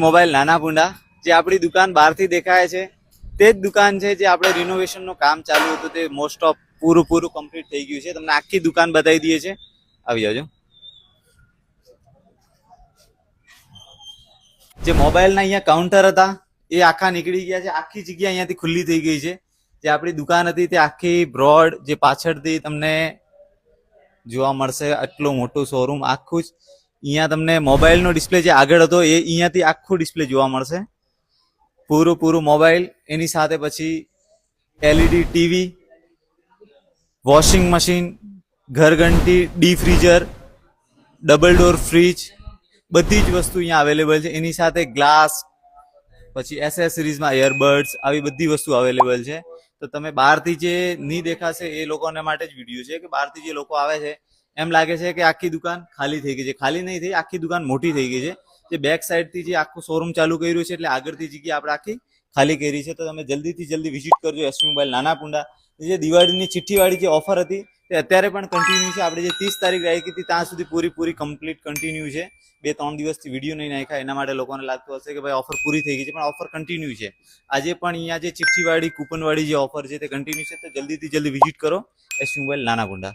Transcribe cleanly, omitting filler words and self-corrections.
Mobile નાના ભૂંડા જે આપણી દુકાન બહારથી દેખાય છે તે જ દુકાન છે જે આપણે રિનોવેશનનું કામ ચાલુ હતું તે મોસ્ટ ઓફ પૂરું કમ્પ્લીટ થઈ ગયું છે. તમને આખી દુકાન બતાવી દઈએ છે, આવી જાજો. જે મોબાઈલના અહીંયા કાઉન્ટર હતા એ આખા નીકળી ગયા છે. આખી જગ્યા અહીંયાથી ખુલ્લી થઈ ગઈ છે. જે આપણી દુકાન હતી તે આખી બ્રોડ જે પાછળથી તમને જોવા મળશે આટલું મોટું શોરૂમ આખું જ અહીંયા તમને મોબાઈલનો ડિસ્પ્લે જે આગળ હતો એ અહીંયાથી આખું ડિસ્પ્લે જોવા મળશે. પૂરું મોબાઈલ, એની સાથે પછી એલઈડી ટીવી, વોશિંગ મશીન, ઘરઘંટી, D freezer, double door fridge, બધી જ વસ્તુ અહીંયા અવેલેબલ છે. એની સાથે ગ્લાસ, પછી એસેસરીઝમાં એરબડ્સ, આવી બધી વસ્તુ અવેલેબલ છે. તો તમે બહારથી જે નહીં દેખાશે એ લોકોને માટે જ વિડીયો છે કે બહારથી જે લોકો આવે છે એમ લાગે છે કે આખી દુકાન ખાલી થઈ ગઈ છે. ખાલી નહીં થઈ, આખી દુકાન મોટી થઈ ગઈ છે. જે બેક સાઈડથી જે આખું શોરૂમ ચાલુ કર્યું છે એટલે આગળથી જગ્યા આપણે આખી ખાલી કરી છે. તો તમે જલ્દીથી જલ્દી વિઝિટ કરજો એસપી મોબાઈલ નાના ભૂંડા. જે દિવાળીની ચિઠ્ઠીવાળી જે ઓફર હતી તે અત્યારે પણ કન્ટિન્યુ છે. આપણે જે 30 તારીખ રાખી હતી ત્યાં સુધી પૂરી કમ્પ્લીટ કન્ટિન્યુ છે. 2-3 દિવસથી વિડીયો નહીં નાખ્યા એના માટે લોકોને લાગતું હશે કે ભાઈ ઓફર પૂરી થઈ ગઈ છે, પણ ઓફર કન્ટિન્યુ છે. આજે પણ અહીંયા જે ચિઠ્ઠીવાળી કૂપનવાળી જે ઓફર છે તે કન્ટિન્યુ છે. તો જલ્દીથી જલ્દી વિઝિટ કરો એસપી મોબાઈલ નાના ભૂંડા.